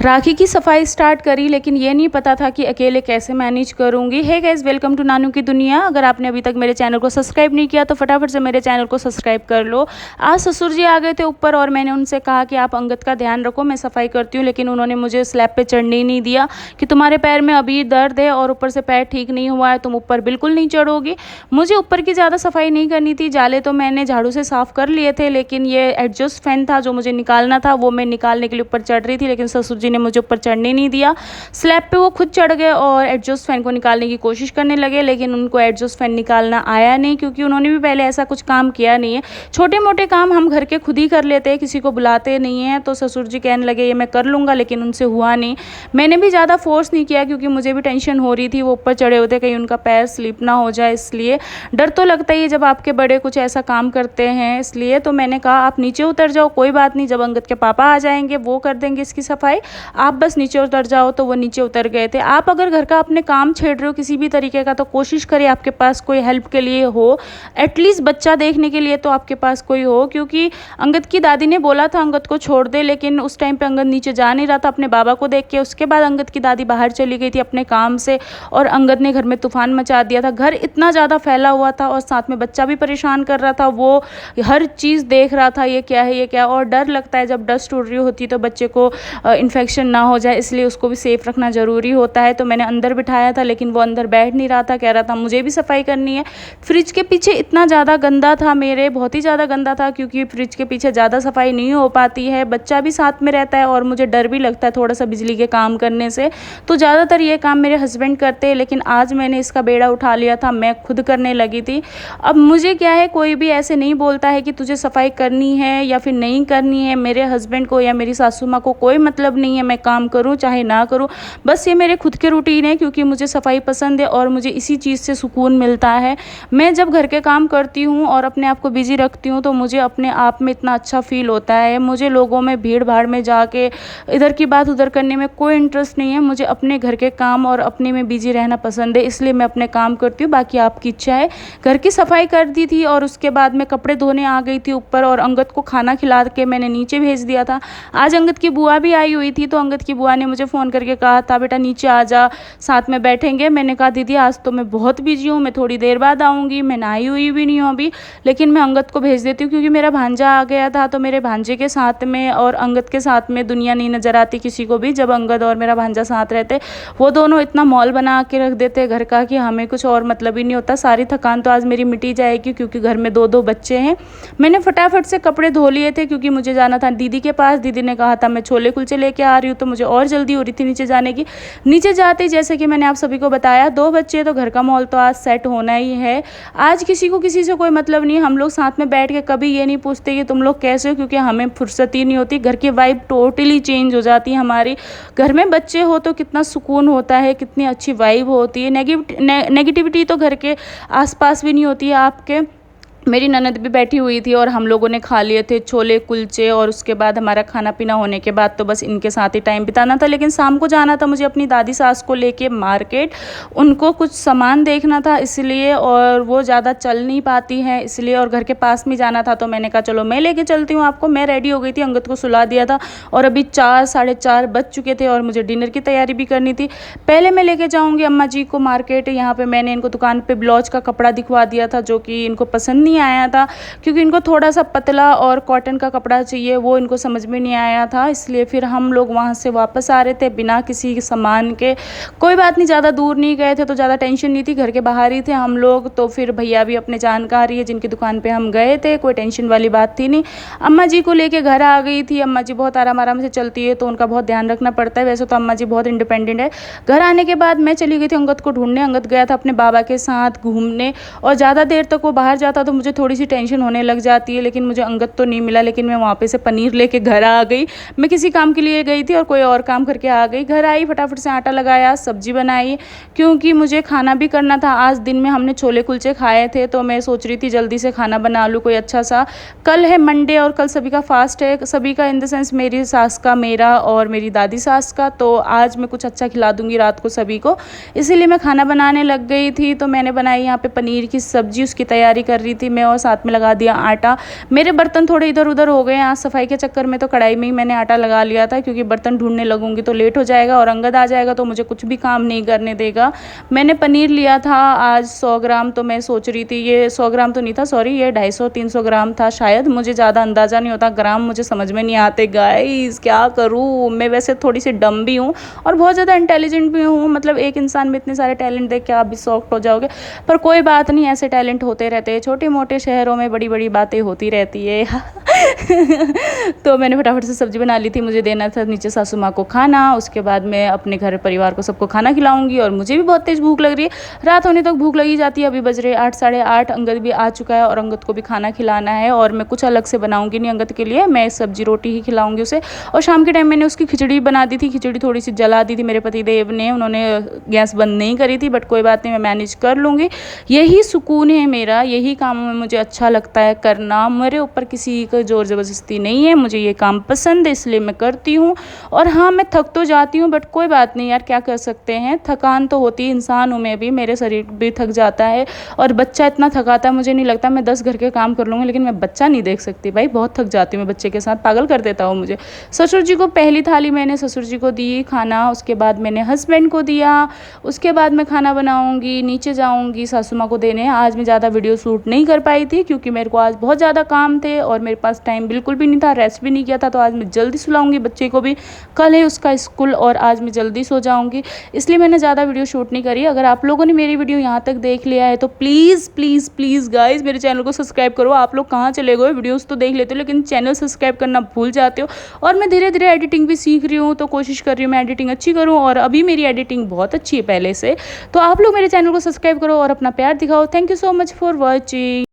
राखी की सफाई स्टार्ट करी, लेकिन ये नहीं पता था कि अकेले कैसे मैनेज करूँगी। हे गाइस, वेलकम टू नानू की दुनिया। अगर आपने अभी तक मेरे चैनल को सब्सक्राइब नहीं किया तो फटाफट से मेरे चैनल को सब्सक्राइब कर लो। आज ससुर जी आ गए थे ऊपर और मैंने उनसे कहा कि आप अंगद का ध्यान रखो, मैं सफाई करती हूँ, लेकिन उन्होंने मुझे स्लैब पे चढ़ने ही नहीं दिया कि तुम्हारे पैर में अभी दर्द है और ऊपर से पैर ठीक नहीं हुआ है, तुम ऊपर बिल्कुल नहीं चढ़ोगी। मुझे ऊपर की ज़्यादा सफाई नहीं करनी थी। जाले तो मैंने झाड़ू से साफ़ कर लिए थे, लेकिन ये एडजस्ट फैन था जो मुझे निकालना था, वो मैं निकालने के लिए ऊपर चढ़ रही थी, लेकिन ससुर जी ने मुझे ऊपर चढ़ने नहीं दिया। स्लैब पे वो खुद चढ़ गए और एडजस्ट फैन को निकालने की कोशिश करने लगे, लेकिन उनको एडजस्ट फैन निकालना आया नहीं, क्योंकि उन्होंने भी पहले ऐसा कुछ काम किया नहीं है। छोटे मोटे काम हम घर के खुद ही कर लेते हैं, किसी को बुलाते नहीं हैं। तो ससुर जी कहने लगे ये मैं कर लूँगा, लेकिन उनसे हुआ नहीं। मैंने भी ज़्यादा फोर्स नहीं किया, क्योंकि मुझे भी टेंशन हो रही थी, वो ऊपर चढ़े होते कहीं उनका पैर स्लिप ना हो जाए, इसलिए डर तो लगता ही है जब आपके बड़े कुछ ऐसा काम करते हैं। इसलिए तो मैंने कहा आप नीचे उतर जाओ, कोई बात नहीं, जब अंगद के पापा आ जाएंगे वो कर देंगे इसकी सफाई, आप बस नीचे उतर जाओ। तो वो नीचे उतर गए थे। आप अगर घर का अपने काम छेड़ रहे हो किसी भी तरीके का, तो कोशिश करिए आपके पास कोई हेल्प के लिए हो, एटलीस्ट बच्चा देखने के लिए तो आपके पास कोई हो। क्योंकि अंगद की दादी ने बोला था अंगद को छोड़ दे, लेकिन उस टाइम पे अंगद नीचे जा नहीं रहा था अपने बाबा को देख के। उसके बाद अंगद की दादी बाहर चली गई थी अपने काम से और अंगद ने घर में तूफान मचा दिया था। घर इतना ज़्यादा फैला हुआ था और साथ में बच्चा भी परेशान कर रहा था, वो हर चीज़ देख रहा था, ये क्या है ये क्या। और डर लगता है जब डस्ट उड़ रही होती तो बच्चे को इन्फेक्शन ना हो जाए, इसलिए उसको भी सेफ रखना ज़रूरी होता है। तो मैंने अंदर बिठाया था, लेकिन वो अंदर बैठ नहीं रहा था, कह रहा था मुझे भी सफाई करनी है। फ्रिज के पीछे इतना ज़्यादा गंदा था, मेरे बहुत ही ज़्यादा गंदा था, क्योंकि फ्रिज के पीछे ज़्यादा सफाई नहीं हो पाती है। बच्चा भी साथ में रहता है और मुझे डर भी लगता है थोड़ा सा बिजली के काम करने से, तो ज़्यादातर ये काम मेरे हस्बैंड करते हैं। लेकिन आज मैंने इसका बेड़ा उठा लिया था, मैं खुद करने लगी थी। अब मुझे क्या है, कोई भी ऐसे नहीं बोलता है कि तुझे सफाई करनी है या फिर नहीं करनी है। मेरे हस्बैंड को या मेरी सासू माँ को कोई मतलब नहीं है मैं काम करूँ चाहे ना करूँ, बस ये मेरे खुद के रूटीन है, क्योंकि मुझे सफाई पसंद है और मुझे इसी चीज़ से सुकून मिलता है। मैं जब घर के काम करती हूँ और अपने आप को बिजी रखती हूँ तो मुझे अपने आप में इतना अच्छा फील होता है। मुझे लोगों में भीड़ भाड़ में जाके इधर की बात उधर करने में कोई इंटरेस्ट नहीं है। मुझे अपने घर के काम और अपने में बिजी रहना पसंद है, इसलिए मैं अपने काम करती हूँ, बाकी आपकी इच्छा है। घर की सफाई कर दी थी और उसके बाद मैं कपड़े धोने आ गई थी ऊपर, और अंगद को खाना खिला के मैंने नीचे भेज दिया था। आज अंगद की बुआ भी आई हुई थी, तो अंगद की बुआ ने मुझे फ़ोन करके कहा था बेटा नीचे आ जा, साथ में बैठेंगे। मैंने कहा दीदी आज तो मैं बहुत बिजी हूँ, मैं थोड़ी देर बाद आऊँगी, मैं नहाई हुई भी नहीं हूँ अभी, लेकिन मैं अंगद को भेज देती हूँ। क्योंकि मेरा भांजा आ गया था, तो मेरे भांजे के साथ में और अंगद के साथ में दुनिया नहीं नज़र आती किसी को भी। जब अंगद और मेरा भांजा साथ रहते, वो दोनों इतना मॉल बना के रख देते घर का कि हमें कुछ और मतलब ही नहीं होता। सारी थकान तो आज मेरी मिटी जाएगी, क्योंकि घर में दो दो बच्चे हैं। मैंने फटाफट से कपड़े धो लिए थे, क्योंकि मुझे जाना था दीदी के पास। दीदी ने कहा था मैं छोले कुलचे लेके आ रही हूँ, तो मुझे और जल्दी हो रही थी नीचे जाने की। नीचे जाते ही जैसे कि मैंने आप सभी को बताया, दो बच्चे, तो घर का माहौल तो आज सेट होना ही है। आज किसी को किसी से कोई मतलब नहीं। हम लोग साथ में बैठ के कभी ये नहीं पूछते कि तुम लोग कैसे हो, क्योंकि हमें फुर्सत ही नहीं होती। घर की वाइब टोटली चेंज हो जाती है हमारी। घर में बच्चे हो तो कितना सुकून होता है, कितनी अच्छी वाइब होती है। नेगेटिविटी तो घर के आसपास भी नहीं होती है आपके। मेरी ननद भी बैठी हुई थी और हम लोगों ने खा लिए थे छोले कुलचे, और उसके बाद हमारा खाना पीना होने के बाद तो बस इनके साथ ही टाइम बिताना था। लेकिन शाम को जाना था मुझे अपनी दादी सास को लेके मार्केट, उनको कुछ सामान देखना था इसलिए, और वो ज़्यादा चल नहीं पाती हैं इसलिए, और घर के पास में जाना था। तो मैंने कहा चलो मैं लेके चलती हूँ आपको। मैं रेडी हो गई थी, अंगद को सुला दिया था और अभी 4 साढ़े 4 बज चुके थे और मुझे डिनर की तैयारी भी करनी थी। पहले मैं लेके जाऊँगी अम्मा जी को मार्केट। यहाँ पर मैंने इनको दुकान पर ब्लाउज का कपड़ा दिखवा दिया था, जो कि इनको पसंद नहीं आया था, क्योंकि इनको थोड़ा सा पतला और कॉटन का कपड़ा चाहिए, वो इनको समझ में नहीं आया था। इसलिए फिर हम लोग वहाँ से वापस आ रहे थे बिना किसी सामान के। कोई बात नहीं, ज़्यादा दूर नहीं गए थे तो ज़्यादा टेंशन नहीं थी, घर के बाहर ही थे हम लोग। तो फिर भैया भी अपने जानकारी है जिनकी दुकान पे हम गए थे, कोई टेंशन वाली बात थी नहीं। अम्मा जी को लेके घर आ गई थी। अम्मा जी बहुत आराम आराम से चलती है, तो उनका बहुत ध्यान रखना पड़ता है। वैसे तो अम्मा जी बहुत इंडिपेंडेंट है। घर आने के बाद मैं चली गई थी अंगद को ढूंढने। अंगद गया था अपने बाबा के साथ घूमने, और ज़्यादा देर तक वो बाहर जाता तो मुझे थोड़ी सी टेंशन होने लग जाती है। लेकिन मुझे अंगद तो नहीं मिला, लेकिन मैं वहाँ पे से पनीर लेके घर आ गई। मैं किसी काम के लिए गई थी और कोई और काम करके आ गई। घर आई, फटाफट से आटा लगाया, सब्जी बनाई, क्योंकि मुझे खाना भी करना था। आज दिन में हमने छोले कुलचे खाए थे, तो मैं सोच रही थी जल्दी से खाना बना लूँ कोई अच्छा सा। कल है मंडे और कल सभी का फास्ट है, सभी का इन द सेंस मेरी सास का, मेरा और मेरी दादी सास का। तो आज मैं कुछ अच्छा खिला दूँगी रात को सभी को, इसीलिए मैं खाना बनाने लग गई थी। तो मैंने बनाई यहाँ पे पनीर की सब्जी, उसकी तैयारी कर रही थी। में और साथ में लगा दिया आटा। मेरे बर्तन थोड़े इधर उधर हो गए आज सफाई के चक्कर में, तो कढ़ाई में ही मैंने आटा लगा लिया था, क्योंकि बर्तन ढूंढने लगूंगी तो लेट हो जाएगा और अंगद आ जाएगा तो मुझे कुछ भी काम नहीं करने देगा। मैंने पनीर लिया था आज 100 ग्राम, तो मैं सोच रही थी ये 100 ग्राम तो नहीं था, सॉरी, ये 250-300 ग्राम था शायद, मुझे ज़्यादा अंदाज़ा नहीं होता, ग्राम मुझे समझ में नहीं आते गाइस, क्या करूँ मैं। वैसे थोड़ी सी डम भी हूँ और बहुत ज़्यादा इंटेलिजेंट भी हूँ, मतलब एक इंसान में इतने सारे टैलेंट देख के आप भी शॉक्ड हो जाओगे, पर कोई बात नहीं, ऐसे टैलेंट होते रहते हैं, छोटे मोटे शहरों में बड़ी बड़ी बातें होती रहती है। तो मैंने फटाफट से सब्जी बना ली थी, मुझे देना था नीचे सासू माँ को खाना, उसके बाद मैं अपने घर परिवार को सबको खाना खिलाऊंगी और मुझे भी बहुत तेज़ भूख लग रही है, रात होने तक भूख लगी जाती है। अभी बज रहे 8 साढ़े 8, अंगद भी आ चुका है और अंगद को भी खाना खिलाना है, और मैं कुछ अलग से बनाऊंगी नहीं अंगद के लिए, मैं सब्जी रोटी ही खिलाऊंगी उसे। और शाम के टाइम मैंने उसकी खिचड़ी बना दी थी, खिचड़ी थोड़ी सी जला दी थी मेरे पति देव ने, उन्होंने गैस बंद नहीं करी थी, बट कोई बात नहीं, मैं मैनेज कर लूँगी। यही सुकून है मेरा, यही काम में मुझे अच्छा लगता है करना, मेरे ऊपर किसी का जोर ज़बरदस्ती नहीं है, मुझे ये काम पसंद है इसलिए मैं करती हूँ। और हाँ, मैं थक तो जाती हूँ बट कोई बात नहीं यार, क्या कर सकते हैं, थकान तो होती है, इंसान हूँ मैं भी, मेरे शरीर भी थक जाता है। और बच्चा इतना थकाता है, मुझे नहीं लगता मैं 10 घर के काम कर लूँगी, लेकिन मैं बच्चा नहीं देख सकती भाई, बहुत थक जाती हूँ मैं बच्चे के साथ, पागल कर देता हूँ मुझे। ससुर जी को पहली थाली मैंने ससुर जी को दी खाना, उसके बाद मैंने हस्बैंड को दिया, उसके बाद मैं खाना बनाऊँगी, नीचे जाऊँगी सासू माँ को देने। आज मैं ज़्यादा वीडियो शूट नहीं कर पाई थी क्योंकि मेरे को आज बहुत ज़्यादा काम थे और मेरे पास टाइम बिल्कुल भी नहीं था, रेस्ट भी नहीं किया था, तो आज मैं जल्दी सुलाऊंगी बच्चे को भी, कल है उसका स्कूल और आज मैं जल्दी सो जाऊंगी, इसलिए मैंने ज़्यादा वीडियो शूट नहीं करी। अगर आप लोगों ने मेरी वीडियो यहाँ तक देख लिया है तो प्लीज़ प्लीज़ प्लीज़ गाइज मेरे चैनल को सब्सक्राइब करो। आप लोग कहाँ चले गए, वीडियोज़ तो देख लेते हो लेकिन चैनल सब्सक्राइब करना भूल जाते हो। और मैं धीरे धीरे एडिटिंग भी सीख रही हूँ, तो कोशिश कर रही हूँ मैं एडिटिंग अच्छी करूँ, और अभी मेरी एडिटिंग बहुत अच्छी है पहले से। तो आप लोग मेरे चैनल को सब्सक्राइब करो और अपना प्यार दिखाओ। Thank you so much for watching.